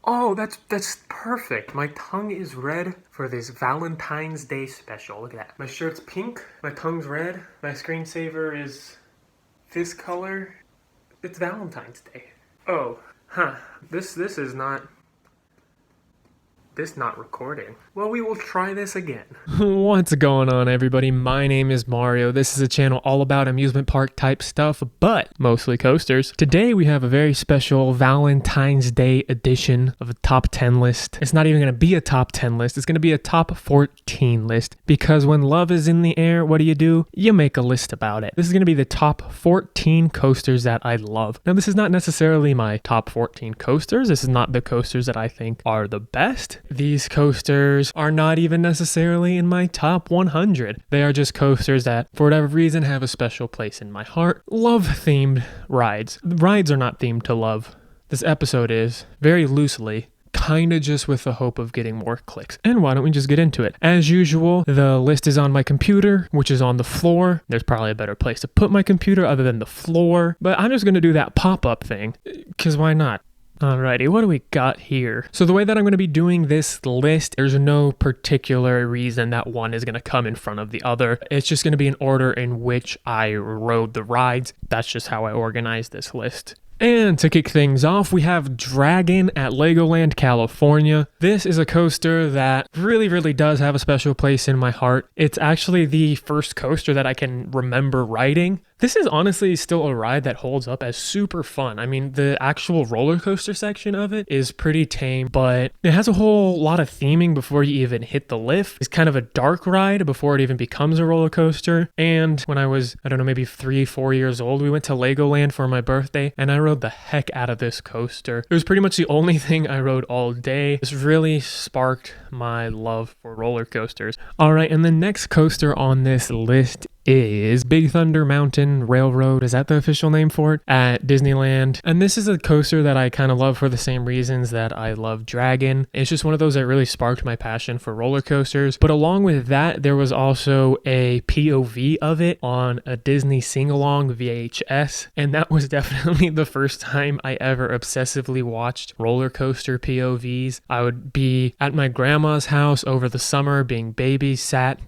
Oh, that's perfect. My tongue is red for this Valentine's Day special. Look at that. My shirt's pink, my tongue's red, my screensaver is this color. It's Valentine's Day. Oh, huh. This is not recording. Well, we will try this again. What's going on, everybody? My name is Mario. This is a channel all about amusement park type stuff, but mostly coasters. Today we have a very special Valentine's Day edition of a top 10 list. It's not even going to be a top 10 list. It's going to be a top 14 list, because when love is in the air, what do? You make a list about it. This is going to be the top 14 coasters that I love. Now, this is not necessarily my top 14 coasters. This is not the coasters that I think are the best. These coasters are not even necessarily in my top 100. They are just coasters that, for whatever reason, have a special place in my heart. Love-themed rides. Rides are not themed to love. This episode is, very loosely, kinda just with the hope of getting more clicks. And why don't we just get into it? As usual, the list is on my computer, which is on the floor. There's probably a better place to put my computer other than the floor, but I'm just gonna do that pop-up thing, because why not? Alrighty, what do we got here? So the way that I'm going to be doing this list, there's no particular reason that one is going to come in front of the other. It's just going to be an order in which I rode the rides. That's just how I organize this list. And to kick things off, we have Dragon at Legoland, California. This is a coaster that really does have a special place in my heart. It's actually the first coaster that I can remember riding. This is honestly still a ride that holds up as super fun. I mean, the actual roller coaster section of it is pretty tame, but it has a whole lot of theming before you even hit the lift. It's kind of a dark ride before it even becomes a roller coaster. And when I was, I don't know, maybe 3-4 years old, we went to Legoland for my birthday, and I rode the heck out of this coaster. It was pretty much the only thing I rode all day. This really sparked my love for roller coasters. All right, and the next coaster on this list is Big Thunder Mountain Railroad. Is that the official name for it? At Disneyland. And this is a coaster that I kind of love for the same reasons that I love Dragon. It's just one of those that really sparked my passion for roller coasters. But along with that, there was also a POV of it on a Disney sing-along VHS. And that was definitely the first time I ever obsessively watched roller coaster POVs. I would be at my grandma's house over the summer being babysat.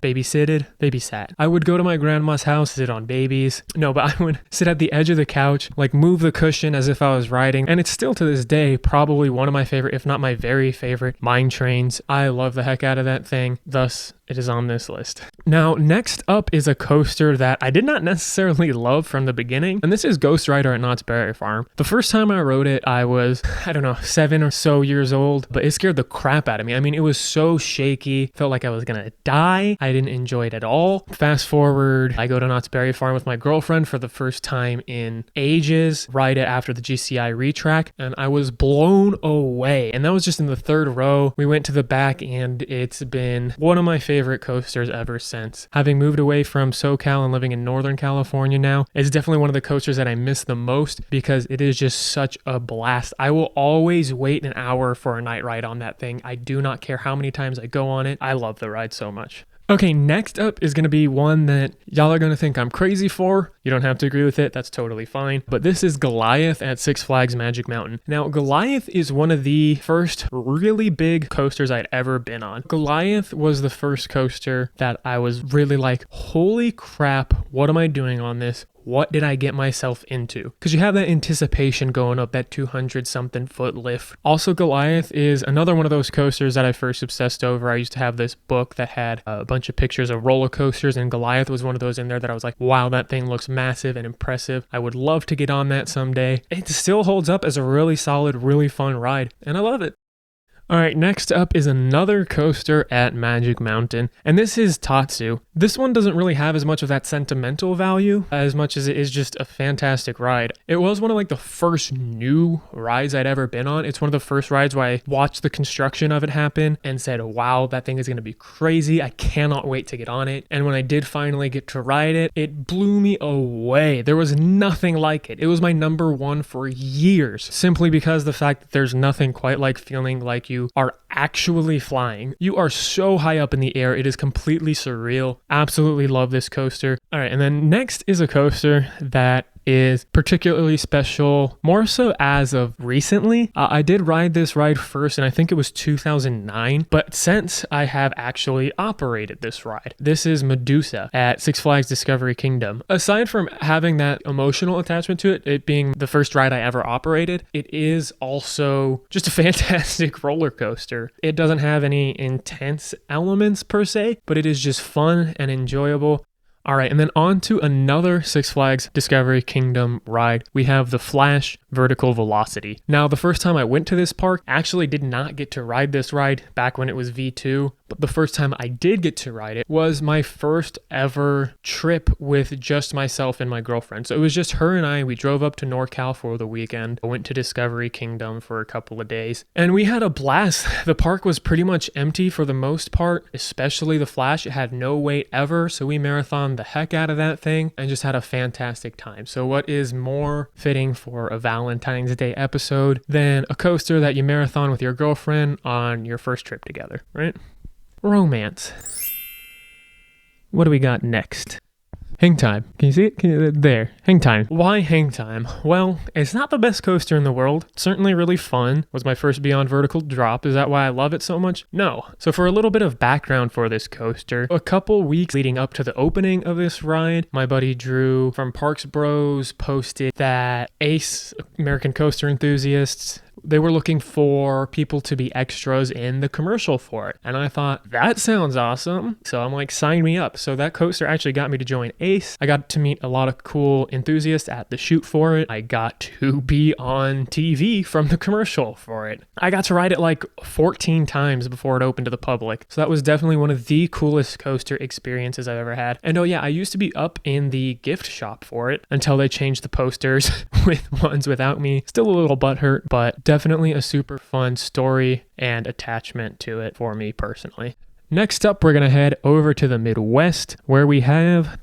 I would go to my grandma's house, sit on babies. No, but I would sit at the edge of the couch, like move the cushion as if I was riding. And it's still to this day probably one of my favorite, if not my very favorite, mine trains. I love the heck out of that thing. Thus, it is on this list. Now, next up is a coaster that I did not necessarily love from the beginning, and this is Ghost Rider at Knott's Berry Farm. The first time I rode it, I was, 7 or so years old, but it scared the crap out of me. I mean, it was so shaky, felt like I was gonna die. I didn't enjoy it at all. Fast forward, I go to Knott's Berry Farm with my girlfriend for the first time in ages, ride it after the GCI retrack, and I was blown away. And that was just in the third row. We went to the back, and it's been one of my favorite coasters ever since. Having moved away from SoCal and living in Northern California now, it's definitely one of the coasters that I miss the most because it is just such a blast. I will always wait an hour for a night ride on that thing. I do not care how many times I go on it. I love the ride so much. Okay, next up is going to be one that y'all are going to think I'm crazy for. You don't have to agree with it. That's totally fine. But this is Goliath at Six Flags Magic Mountain. Now, Goliath is one of the first really big coasters I'd ever been on. Goliath was the first coaster that I was really like, holy crap, what am I doing on this? What did I get myself into? Because you have that anticipation going up that 200 something foot lift. Also, Goliath is another one of those coasters that I first obsessed over. I used to have this book that had a bunch of pictures of roller coasters, and Goliath was one of those in there that I was like, wow, that thing looks massive and impressive. I would love to get on that someday. It still holds up as a really solid, really fun ride, and I love it. All right, next up is another coaster at Magic Mountain, and this is Tatsu. This one doesn't really have as much of that sentimental value as much as it is just a fantastic ride. It was one of like the first new rides I'd ever been on. It's one of the first rides where I watched the construction of it happen and said, wow, that thing is going to be crazy. I cannot wait to get on it. And when I did finally get to ride it, it blew me away. There was nothing like it. It was my number one for years, simply because the fact that there's nothing quite like feeling like you are actually flying. You are so high up in the air. It is completely surreal. Absolutely love this coaster. All right, and then next is a coaster that is particularly special, more so as of recently. I did ride this ride first, and I think it was 2009, but since I have actually operated this ride. This is Medusa at Six Flags Discovery Kingdom. Aside from having that emotional attachment to it being the first ride I ever operated, it is also just a fantastic roller coaster. It doesn't have any intense elements per se, but it is just fun and enjoyable. All right, and then on to another Six Flags Discovery Kingdom ride. We have the Flash Vertical Velocity. Now, the first time I went to this park, I actually did not get to ride this ride back when it was V2, but the first time I did get to ride it was my first ever trip with just myself and my girlfriend. So it was just her and I. We drove up to NorCal for the weekend. I went to Discovery Kingdom for a couple of days, and we had a blast. The park was pretty much empty for the most part, especially the Flash. It had no wait ever, so we marathoned the heck out of that thing and just had a fantastic time. So what is more fitting for a Valentine's Day episode than a coaster that you marathon with your girlfriend on your first trip together, right? Romance. What do we got next? Hang Time. Can you see it? There. Hang Time. Why Hang Time? Well, it's not the best coaster in the world. It's certainly really fun. It was my first Beyond Vertical drop. Is that why I love it so much? No. So for a little bit of background for this coaster, a couple weeks leading up to the opening of this ride, my buddy Drew from Parks Bros posted that Ace, American Coaster Enthusiasts, they were looking for people to be extras in the commercial for it. And I thought, that sounds awesome. So I'm like, sign me up. So that coaster actually got me to join Ace. I got to meet a lot of cool enthusiasts at the shoot for it. I got to be on TV from the commercial for it. I got to ride it like 14 times before it opened to the public. So that was definitely one of the coolest coaster experiences I've ever had. And oh yeah, I used to be up in the gift shop for it until they changed the posters with ones without me. Still a little butthurt, but definitely a super fun story and attachment to it for me personally. Next up, we're going to head over to the Midwest where we have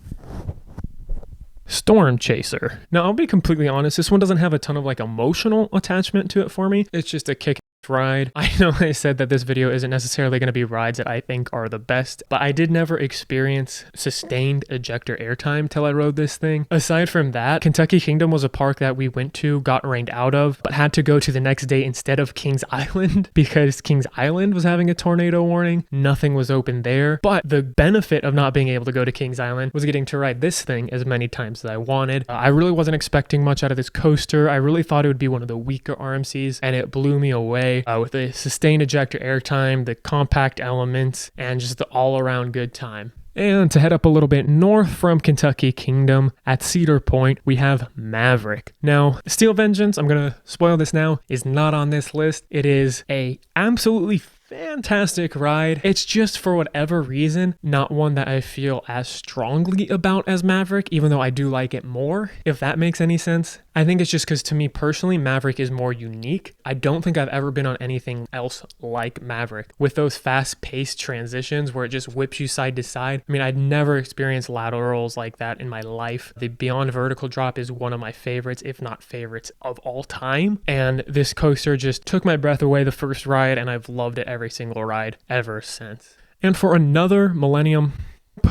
Storm Chaser. Now, I'll be completely honest, this one doesn't have a ton of like emotional attachment to it for me. It's just a kick ride. I know I said that this video isn't necessarily going to be rides that I think are the best, but I did never experience sustained ejector airtime till I rode this thing. Aside from that, Kentucky Kingdom was a park that we went to, got rained out of, but had to go to the next day instead of Kings Island because Kings Island was having a tornado warning. Nothing was open there, but the benefit of not being able to go to Kings Island was getting to ride this thing as many times as I wanted. I really wasn't expecting much out of this coaster. I really thought it would be one of the weaker RMCs, and it blew me away. With the sustained ejector airtime, the compact elements, and just the all-around good time. And to head up a little bit north from Kentucky Kingdom at Cedar Point, we have Maverick. Now, Steel Vengeance, I'm going to spoil this now, is not on this list. It is a absolutely fantastic ride. It's just, for whatever reason, not one that I feel as strongly about as Maverick, even though I do like it more, if that makes any sense. I think it's just because, to me personally, Maverick is more unique. I don't think I've ever been on anything else like Maverick, with those fast-paced transitions where it just whips you side to side. I mean, I'd never experienced laterals like that in my life. The Beyond Vertical drop is one of my favorites, if not favorites, of all time. And this coaster just took my breath away the first ride, and I've loved it every single ride ever since. And for another Millennium,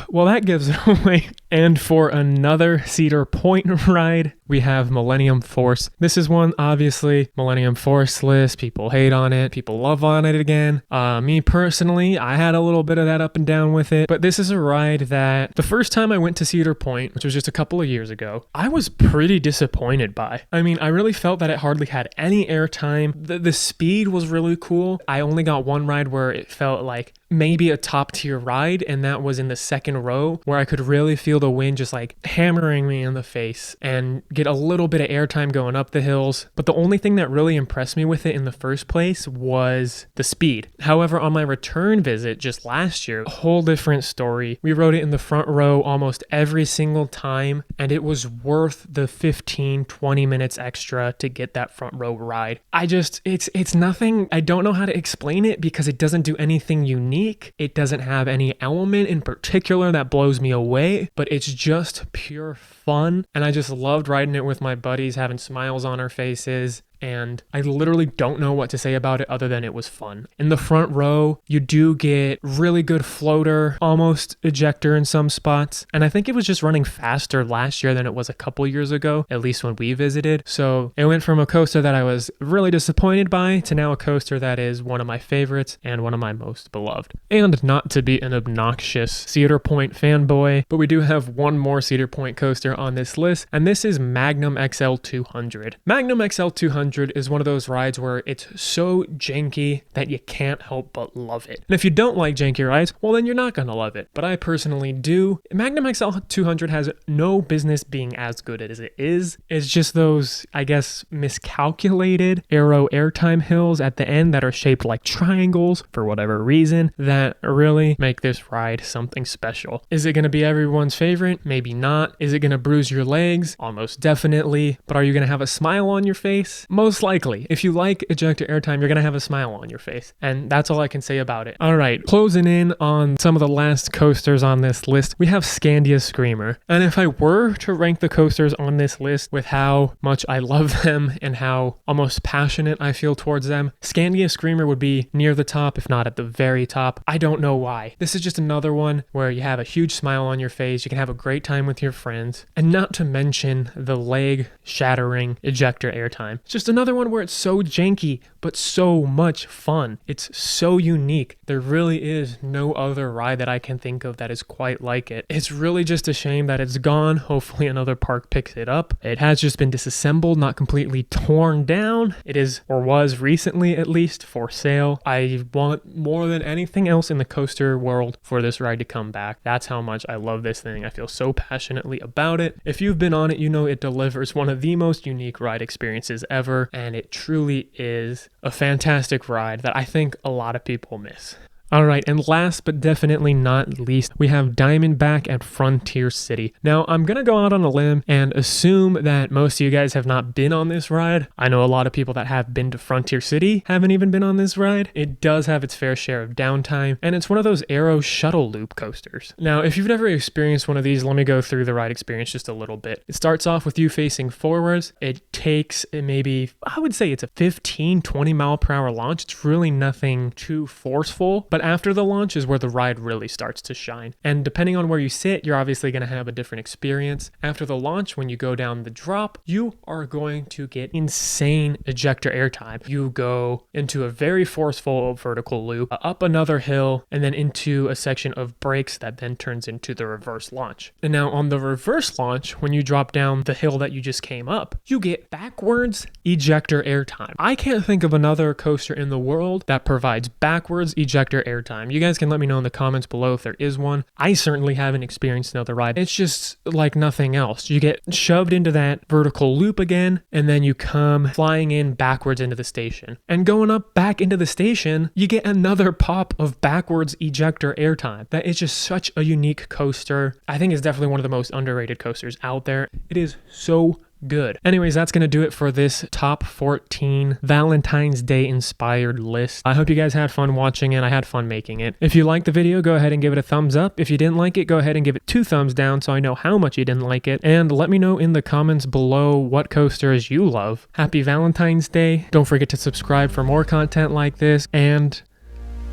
well, that gives it away. And for another Cedar Point ride, we have Millennium Force. This is one, obviously, Millennium Force list. People hate on it. People love on it again. Me personally, I had a little bit of that up and down with it. But this is a ride that the first time I went to Cedar Point, which was just a couple of years ago, I was pretty disappointed by. I mean, I really felt that it hardly had any airtime. The speed was really cool. I only got one ride where it felt like maybe a top tier ride, and that was in the second row where I could really feel the wind just like hammering me in the face and get a little bit of airtime going up the hills. But the only thing that really impressed me with it in the first place was the speed. However, on my return visit just last year, a whole different story. We rode it in the front row almost every single time, and it was worth the 15-20 minutes extra to get that front row ride. It's nothing. I don't know how to explain it because it doesn't do anything unique. It doesn't have any element in particular that blows me away, but it's just pure fun. And I just loved riding it with my buddies, having smiles on our faces. and I literally don't know what to say about it other than it was fun. In the front row, you do get really good floater, almost ejector in some spots, and I think it was just running faster last year than it was a couple years ago, at least when we visited. So it went from a coaster that I was really disappointed by to now a coaster that is one of my favorites and one of my most beloved. And not to be an obnoxious Cedar Point fanboy, but we do have one more Cedar Point coaster on this list, and this is Magnum XL 200. Magnum XL 200 is one of those rides where it's so janky that you can't help but love it. And if you don't like janky rides, well then you're not gonna love it. But I personally do. Magnum XL 200 has no business being as good as it is. It's just those, I guess, miscalculated airtime hills at the end that are shaped like triangles for whatever reason that really make this ride something special. Is it gonna be everyone's favorite? Maybe not. Is it gonna bruise your legs? Almost definitely. But are you gonna have a smile on your face? Most likely. If you like ejector airtime, you're gonna have a smile on your face. And that's all I can say about it. All right, closing in on some of the last coasters on this list, we have Scandia Screamer. And if I were to rank the coasters on this list with how much I love them and how almost passionate I feel towards them, Scandia Screamer would be near the top, if not at the very top. I don't know why. This is just another one where you have a huge smile on your face, you can have a great time with your friends, and not to mention the leg shattering ejector airtime. It's just another one where it's so janky, but so much fun. It's so unique. There really is no other ride that I can think of that is quite like it. It's really just a shame that it's gone. Hopefully another park picks it up. It has just been disassembled, not completely torn down. It is, or was recently at least, for sale. I want more than anything else in the coaster world for this ride to come back. That's how much I love this thing. I feel so passionately about it. If you've been on it, you know it delivers one of the most unique ride experiences ever, and it truly is a fantastic ride that I think a lot of people miss. All right, and last but definitely not least, we have Diamondback at Frontier City. Now, I'm gonna go out on a limb and assume that most of you guys have not been on this ride. I know a lot of people that have been to Frontier City haven't even been on this ride. It does have its fair share of downtime, and it's one of those Aero shuttle loop coasters. Now, if you've never experienced one of these, let me go through the ride experience just a little bit. It starts off with you facing forwards. It takes maybe, I would say it's a 15, 20 mile per hour launch. It's really nothing too forceful, but after the launch is where the ride really starts to shine. And depending on where you sit, you're obviously going to have a different experience. After the launch, when you go down the drop, you are going to get insane ejector airtime. You go into a very forceful vertical loop, up another hill, and then into a section of brakes that then turns into the reverse launch. And now on the reverse launch, when you drop down the hill that you just came up, you get backwards ejector airtime. I can't think of another coaster in the world that provides backwards ejector airtime. You guys can let me know in the comments below if there is one. I certainly haven't experienced another ride. It's just like nothing else. You get shoved into that vertical loop again, and then you come flying in backwards into the station. And going up back into the station, you get another pop of backwards ejector airtime. That is just such a unique coaster. I think it's definitely one of the most underrated coasters out there. It is so good. Anyways, that's going to do it for this top 14 Valentine's Day inspired list. I hope you guys had fun watching it. I had fun making it. If you liked the video, go ahead and give it a thumbs up. If you didn't like it, go ahead and give it 2 thumbs down so I know how much you didn't like it. And let me know in the comments below what coasters you love. Happy Valentine's Day. Don't forget to subscribe for more content like this. And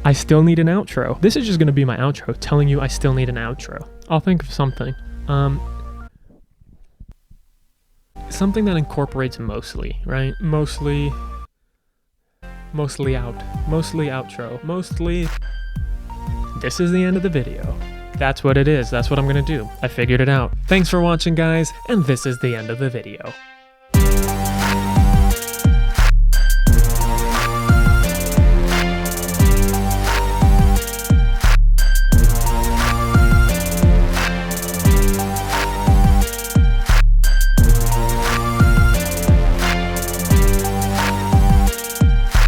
I still need an outro. This is just going to be my outro, telling you I still need an outro. I'll think of something. Something that incorporates mostly, right? Mostly outro. Mostly. This is the end of the video. That's what it is. That's what I'm gonna do. I figured it out. Thanks for watching, guys, and this is the end of the video.